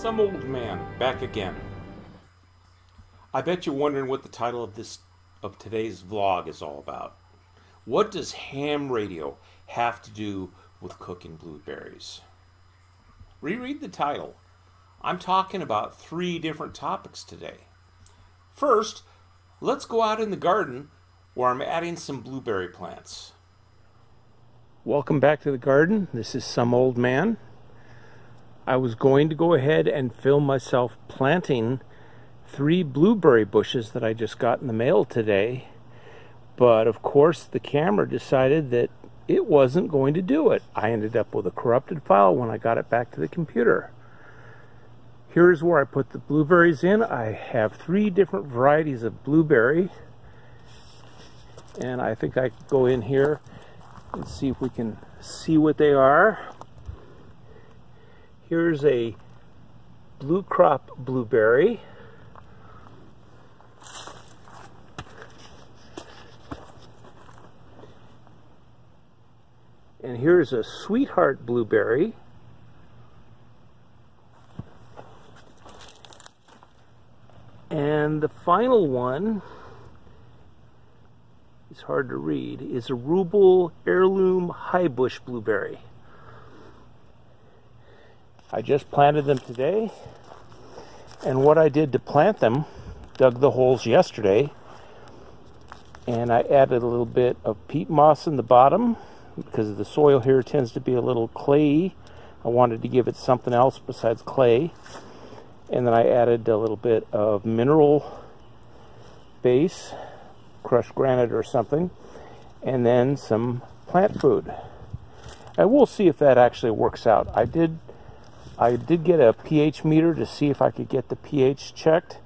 Some old man, back again. I bet you're wondering what the title of today's vlog is all about. What does ham radio have to do with cooking blueberries? Reread the title. I'm talking about 3 different topics today. First, let's go out in the garden where I'm adding some blueberry plants. Welcome back to the garden. This is Some Old Man. I was going to go ahead and film myself planting 3 blueberry bushes that I just got in the mail today, but of course the camera decided that it wasn't going to do it. I ended up with a corrupted file when I got it back to the computer. Here's where I put the blueberries in. I have 3 different varieties of blueberry, and I think I could go in here and see if we can see what they are. Here's a blue crop blueberry. And here's a sweetheart blueberry. And the final one, it's hard to read, is a Rubel heirloom high bush blueberry. I just planted them today, and what I did to plant them, dug the holes yesterday, and I added a little bit of peat moss in the bottom because the soil here tends to be a little clayey. I wanted to give it something else besides clay, and then I added a little bit of mineral base, crushed granite or something, and then some plant food. And we'll see if that actually works out. I did get a pH meter to see if I could get the pH checked.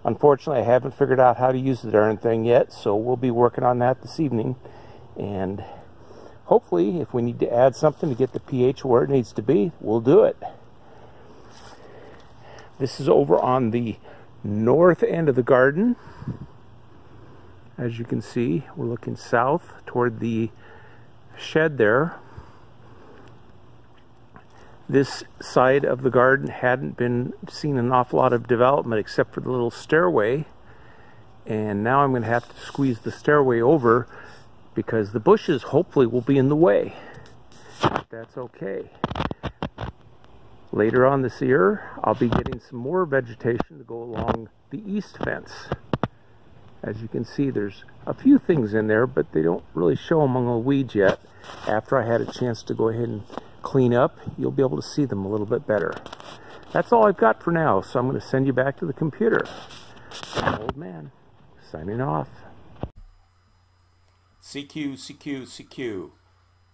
Unfortunately, I haven't figured out how to use the darn thing yet, so we'll be working on that this evening. And hopefully, if we need to add something to get the pH where it needs to be, we'll do it. This is over on the north end of the garden. As you can see, we're looking south toward the shed there. This side of the garden hadn't been seen an awful lot of development except for the little stairway, and now I'm going to have to squeeze the stairway over because the bushes hopefully will be in the way. But that's okay. Later on this year, I'll be getting some more vegetation to go along the east fence. As you can see, there's a few things in there, but they don't really show among the weeds yet. After I had a chance to go ahead and clean up, you'll be able to see them a little bit better. That's all I've got for now, so I'm going to send you back to the computer. I'm Old Man, signing off. CQ, CQ, CQ.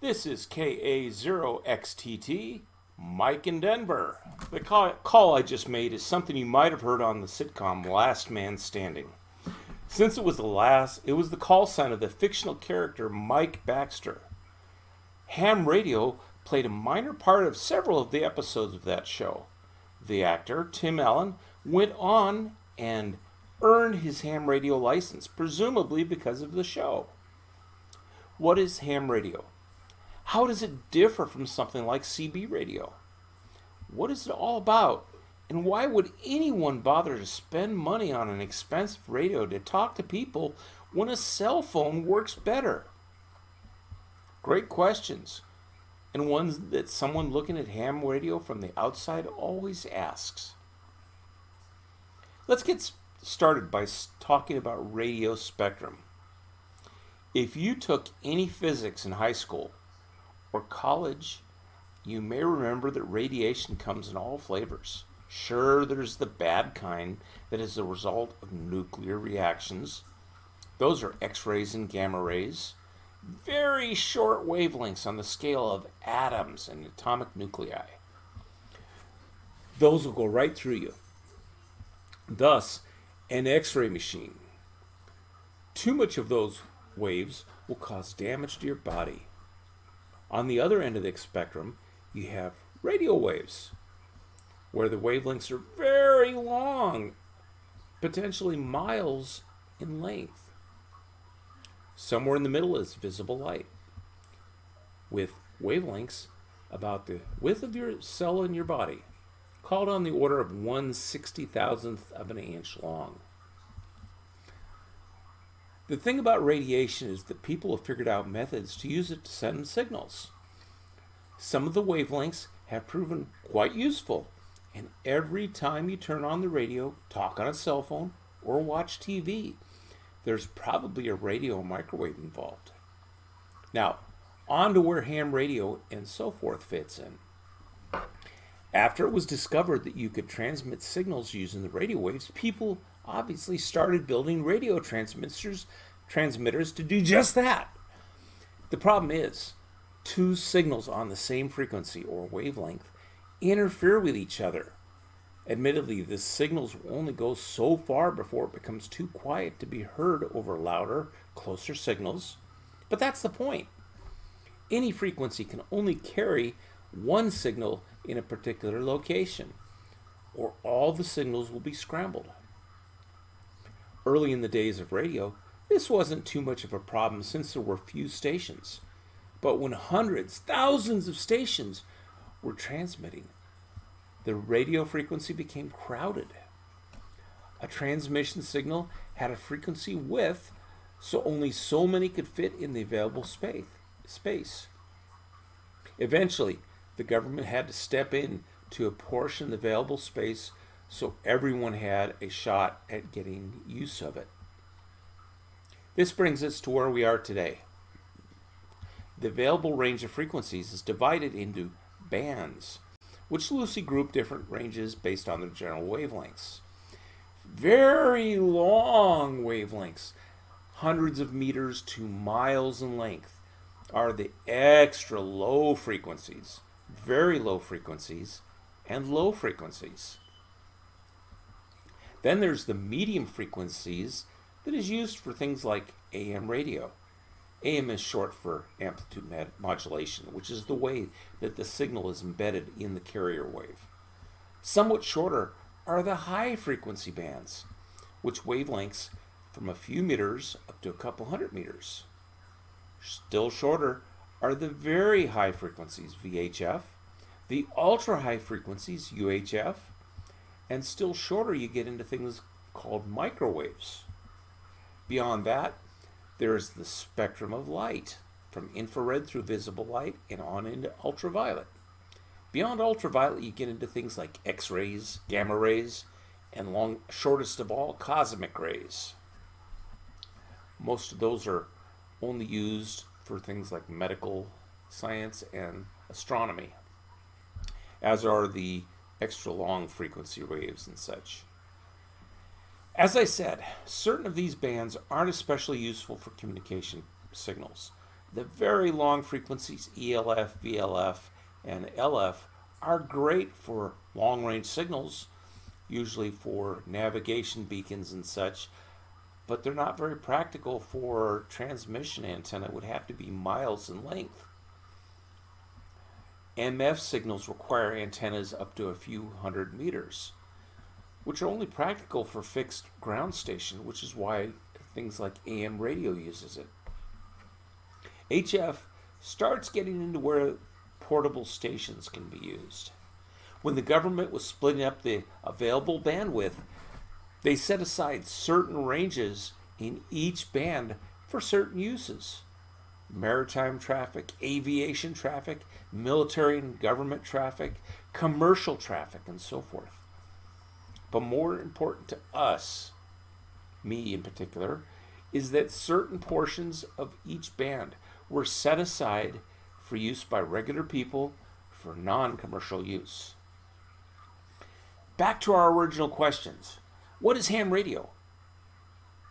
This is KA0XTT, Mike in Denver. The call I just made is something you might have heard on the sitcom Last Man Standing. Since it was the call sign of the fictional character Mike Baxter. Ham radio played a minor part of several of the episodes of that show. The actor, Tim Allen, went on and earned his ham radio license, presumably because of the show. What is ham radio? How does it differ from something like CB radio? What is it all about? And why would anyone bother to spend money on an expensive radio to talk to people when a cell phone works better? Great questions, and ones that someone looking at ham radio from the outside always asks. Let's get started by talking about radio spectrum. If you took any physics in high school or college, you may remember that radiation comes in all flavors. Sure, there's the bad kind that is the result of nuclear reactions. Those are X-rays and gamma rays. Very short wavelengths on the scale of atoms and atomic nuclei. Those will go right through you. Thus, an X-ray machine. Too much of those waves will cause damage to your body. On the other end of the spectrum, you have radio waves, where the wavelengths are very long, potentially miles in length. Somewhere in the middle is visible light, with wavelengths about the width of your cell in your body, called on the order of 1/60,000th of an inch long. The thing about radiation is that people have figured out methods to use it to send signals. Some of the wavelengths have proven quite useful, and every time you turn on the radio, talk on a cell phone, or watch TV, there's probably a radio or microwave involved. Now, on to where ham radio and so forth fits in. After it was discovered that you could transmit signals using the radio waves, people obviously started building radio transmitters to do just that. The problem is, two signals on the same frequency or wavelength interfere with each other. Admittedly, the signals will only go so far before it becomes too quiet to be heard over louder, closer signals. But that's the point. Any frequency can only carry one signal in a particular location, or all the signals will be scrambled. Early in the days of radio, this wasn't too much of a problem since there were few stations. But when hundreds, thousands of stations were transmitting, the radio frequency became crowded. A transmission signal had a frequency width, so only so many could fit in the available space. Eventually, the government had to step in to apportion the available space so everyone had a shot at getting use of it. This brings us to where we are today. The available range of frequencies is divided into bands, which loosely group different ranges based on their general wavelengths. Very long wavelengths, hundreds of meters to miles in length, are the extra low frequencies, very low frequencies, and low frequencies. Then there's the medium frequencies that is used for things like AM radio. AM is short for amplitude modulation, which is the way that the signal is embedded in the carrier wave. Somewhat shorter are the high frequency bands, which wavelengths from a few meters up to a couple hundred meters. Still shorter are the very high frequencies, VHF, the ultra high frequencies, UHF, and still shorter you get into things called microwaves. Beyond that, there is the spectrum of light, from infrared through visible light and on into ultraviolet. Beyond ultraviolet, you get into things like X-rays, gamma rays, and shortest of all, cosmic rays. Most of those are only used for things like medical science and astronomy, as are the extra long frequency waves and such. As I said, certain of these bands aren't especially useful for communication signals. The very long frequencies, ELF, VLF, and LF, are great for long-range signals, usually for navigation beacons and such, but they're not very practical for transmission antenna. It would have to be miles in length. MF signals require antennas up to a few hundred meters, which are only practical for fixed ground station, which is why things like AM radio uses it. HF starts getting into where portable stations can be used. When the government was splitting up the available bandwidth, they set aside certain ranges in each band for certain uses. Maritime traffic, aviation traffic, military and government traffic, commercial traffic, and so forth. But more important to us, me in particular, is that certain portions of each band were set aside for use by regular people for non-commercial use. Back to our original questions. What is ham radio?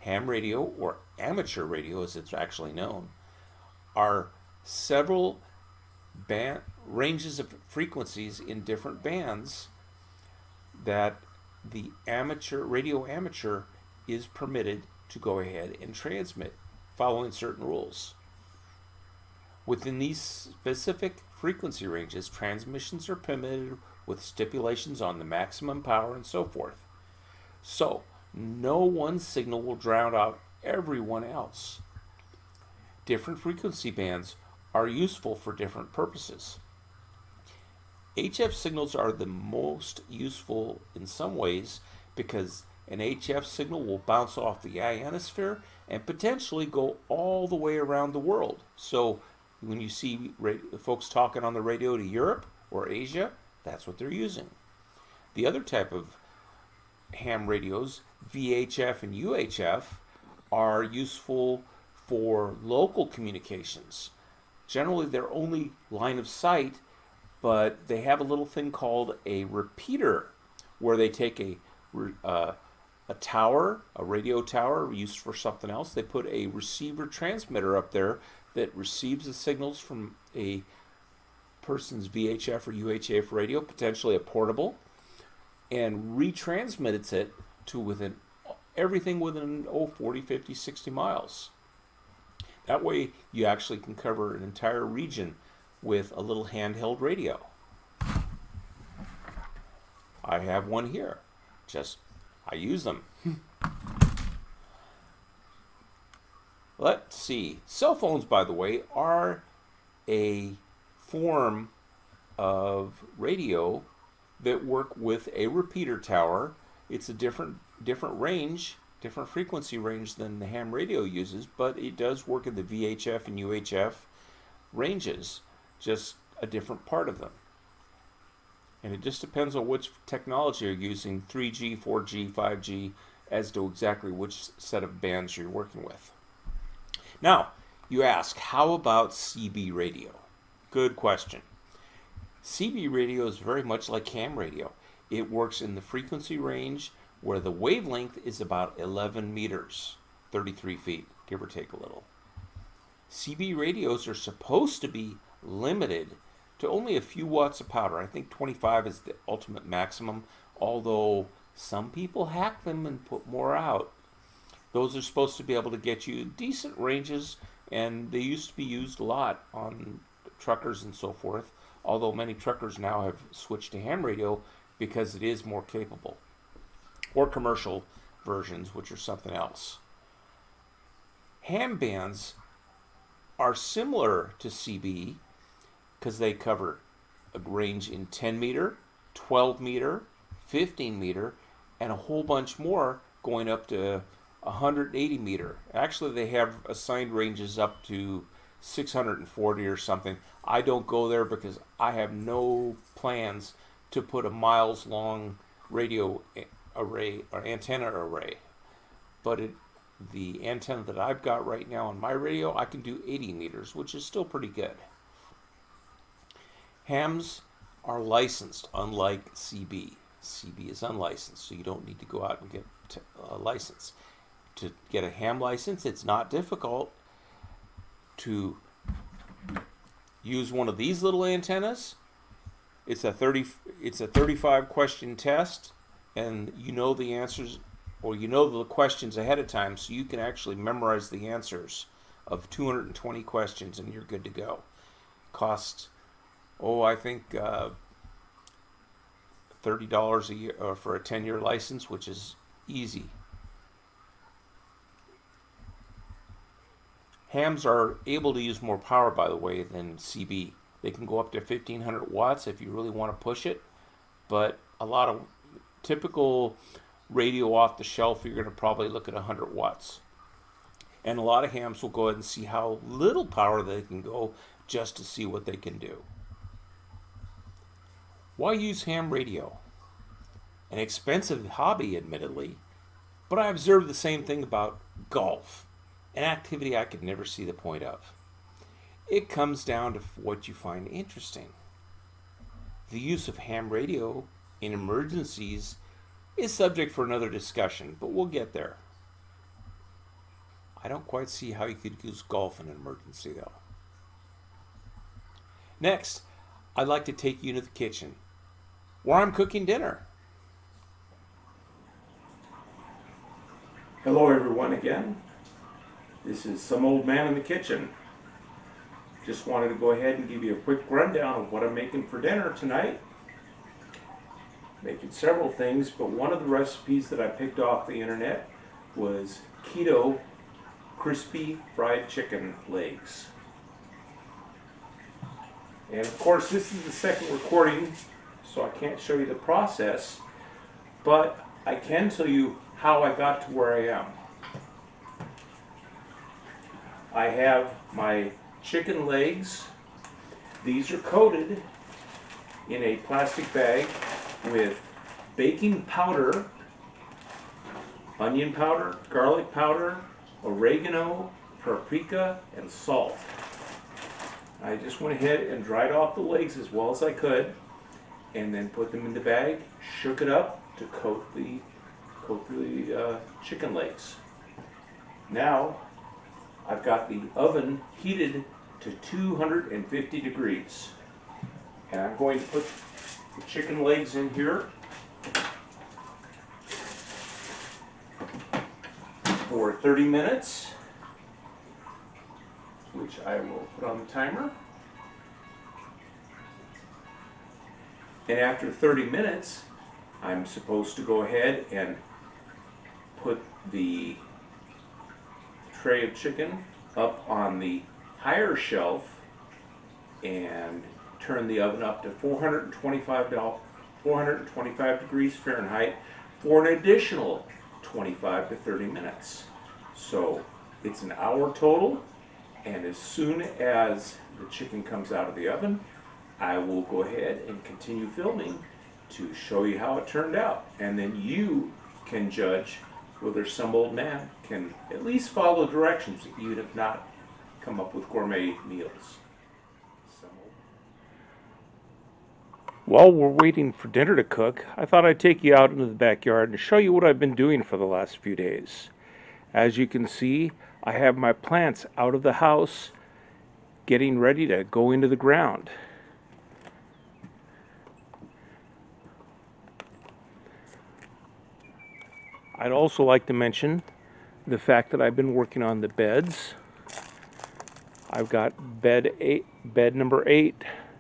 Ham radio, or amateur radio as it's actually known, are several ranges of frequencies in different bands that the radio amateur is permitted to go ahead and transmit following certain rules. Within these specific frequency ranges, transmissions are permitted with stipulations on the maximum power and so forth. So, no one signal will drown out everyone else. Different frequency bands are useful for different purposes. HF signals are the most useful in some ways because an HF signal will bounce off the ionosphere and potentially go all the way around the world. So when you see folks talking on the radio to Europe or Asia, that's what they're using. The other type of ham radios, VHF and UHF, are useful for local communications. Generally, they're only line of sight, but they have a little thing called a repeater, where they take a tower, a radio tower used for something else. They put a receiver transmitter up there that receives the signals from a person's VHF or UHF radio, potentially a portable, and retransmits it to everything within 40, 50, 60 miles. That way you actually can cover an entire region with a little handheld radio. I have one here. I use them. Let's see. Cell phones, by the way, are a form of radio that work with a repeater tower. It's a different range, different frequency range than the ham radio uses, but it does work in the VHF and UHF ranges, just a different part of them. And it just depends on which technology you're using, 3G, 4G, 5G, as to exactly which set of bands you're working with. Now, you ask, how about CB radio? Good question. CB radio is very much like ham radio. It works in the frequency range where the wavelength is about 11 meters, 33 feet, give or take a little. CB radios are supposed to be limited to only a few watts of power. I think 25 is the ultimate maximum, although some people hack them and put more out. Those are supposed to be able to get you decent ranges, and they used to be used a lot on truckers and so forth, although many truckers now have switched to ham radio because it is more capable, or commercial versions, which are something else. Ham bands are similar to CB because they cover a range in 10 meter, 12 meter, 15 meter, and a whole bunch more going up to 180 meter. Actually, they have assigned ranges up to 640 or something. I don't go there because I have no plans to put a miles long radio array or antenna array. But the antenna that I've got right now on my radio, I can do 80 meters, which is still pretty good. Hams are licensed, unlike CB. CB is unlicensed, so you don't need to go out and get a license. To get a ham license, it's not difficult to use one of these little antennas. It's a 35 question test, and you know the answers, or you know the questions ahead of time, so you can actually memorize the answers of 220 questions and you're good to go. Costs, I think $30 a year for a 10-year license, which is easy. Hams are able to use more power, by the way, than CB. They can go up to 1500 watts if you really want to push it, but a lot of typical radio off the shelf, you're going to probably look at 100 watts. And a lot of hams will go ahead and see how little power they can go just to see what they can do. Why use ham radio? An expensive hobby, admittedly, but I observed the same thing about golf, an activity I could never see the point of. It comes down to what you find interesting. The use of ham radio in emergencies is subject for another discussion, but we'll get there. I don't quite see how you could use golf in an emergency, though. Next, I'd like to take you to the kitchen, where I'm cooking dinner. Hello, everyone, again. This is Some Old Man in the Kitchen. Just wanted to go ahead and give you a quick rundown of what I'm making for dinner tonight. Making several things, but one of the recipes that I picked off the internet was keto crispy fried chicken legs. And of course, this is the second recording, so I can't show you the process, but I can tell you how I got to where I am. I have my chicken legs. These are coated in a plastic bag with baking powder, onion powder, garlic powder, oregano, paprika, and salt. I just went ahead and dried off the legs as well as I could, and then put them in the bag, shook it up to coat the chicken legs. Now I've got the oven heated to 250 degrees, and I'm going to put the chicken legs in here for 30 minutes, which I will put on the timer. And after 30 minutes, I'm supposed to go ahead and put the tray of chicken up on the higher shelf and turn the oven up to 425 degrees Fahrenheit for an additional 25 to 30 minutes. So it's an hour total, and as soon as the chicken comes out of the oven, I will go ahead and continue filming to show you how it turned out, and then you can judge whether some old man can at least follow directions even if not come up with gourmet meals. While we're waiting for dinner to cook, I thought I'd take you out into the backyard and show you what I've been doing for the last few days. As you can see, I have my plants out of the house getting ready to go into the ground. I'd also like to mention the fact that I've been working on the beds. I've got bed number 8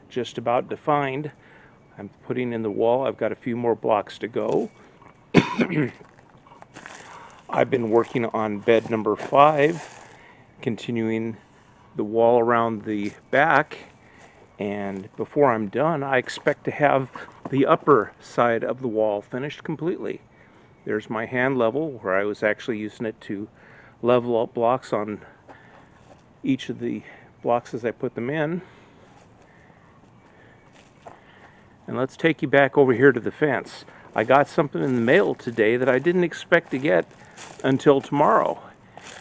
just about defined. I'm putting in the wall. I've got a few more blocks to go. I've been working on bed number 5, continuing the wall around the back, and before I'm done, I expect to have the upper side of the wall finished completely. There's my hand level, where I was actually using it to level up blocks on each of the blocks as I put them in. And let's take you back over here to the fence. I got something in the mail today that I didn't expect to get until tomorrow,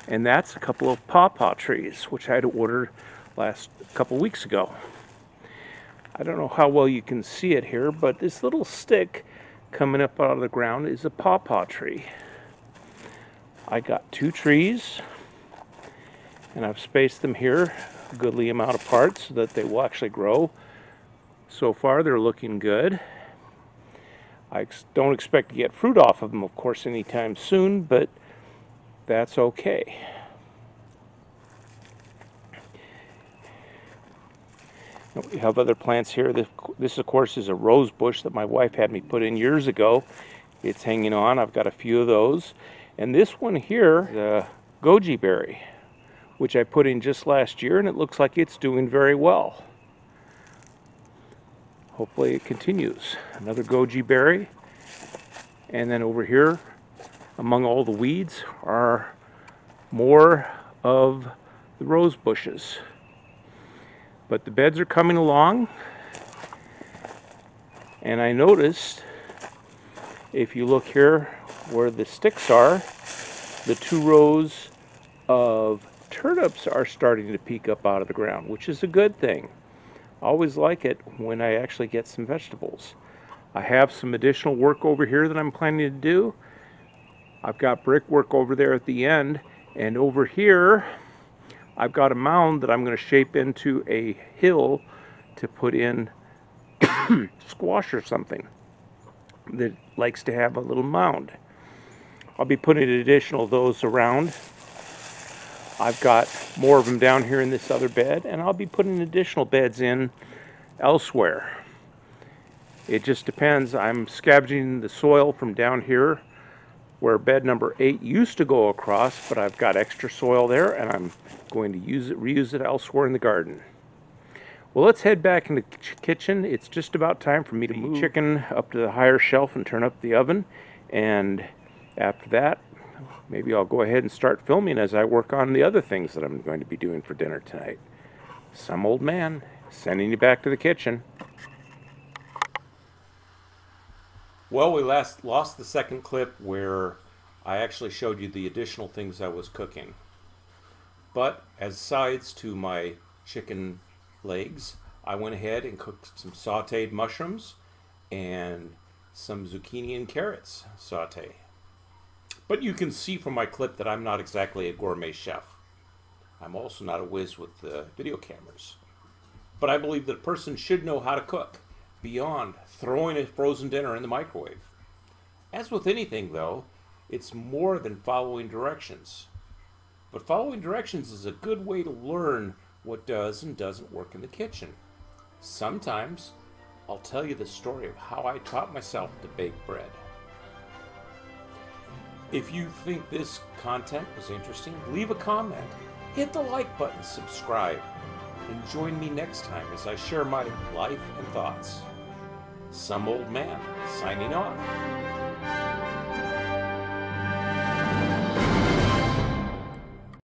and that's a couple of pawpaw trees, which I had ordered a couple weeks ago. I don't know how well you can see it here, but this little stick coming up out of the ground is a pawpaw tree. I got 2 trees, and I've spaced them here a goodly amount apart so that they will actually grow. So far they're looking good. I don't expect to get fruit off of them, of course, anytime soon, but that's okay. We have other plants here. This of course is a rose bush that my wife had me put in years ago. It's hanging on. I've got a few of those. And this one here, the goji berry, which I put in just last year, and it looks like it's doing very well. Hopefully it continues. Another goji berry. And then over here, among all the weeds, are more of the rose bushes. But the beds are coming along, and I noticed, if you look here where the sticks are, the 2 rows of turnips are starting to peek up out of the ground, which is a good thing. I always like it when I actually get some vegetables. I have some additional work over here that I'm planning to do. I've got brickwork over there at the end, and over here I've got a mound that I'm going to shape into a hill to put in squash or something that likes to have a little mound. I'll be putting additional of those around. I've got more of them down here in this other bed, and I'll be putting additional beds in elsewhere. It just depends. I'm scavenging the soil from down here where bed number 8 used to go across, but I've got extra soil there, and I'm going to reuse it elsewhere in the garden. Well, let's head back in the kitchen. It's just about time for me to move chicken up to the higher shelf and turn up the oven. And after that, maybe I'll go ahead and start filming as I work on the other things that I'm going to be doing for dinner tonight. Some old man sending you back to the kitchen. Well, we lost the second clip where I actually showed you the additional things I was cooking. But as sides to my chicken legs, I went ahead and cooked some sauteed mushrooms and some zucchini and carrots saute. But you can see from my clip that I'm not exactly a gourmet chef. I'm also not a whiz with video cameras. But I believe that a person should know how to cook beyond throwing a frozen dinner in the microwave. As with anything, though, it's more than following directions. But following directions is a good way to learn what does and doesn't work in the kitchen. Sometimes I'll tell you the story of how I taught myself to bake bread. If you think this content was interesting, leave a comment, hit the like button, subscribe, and join me next time as I share my life and thoughts. Some old man signing off.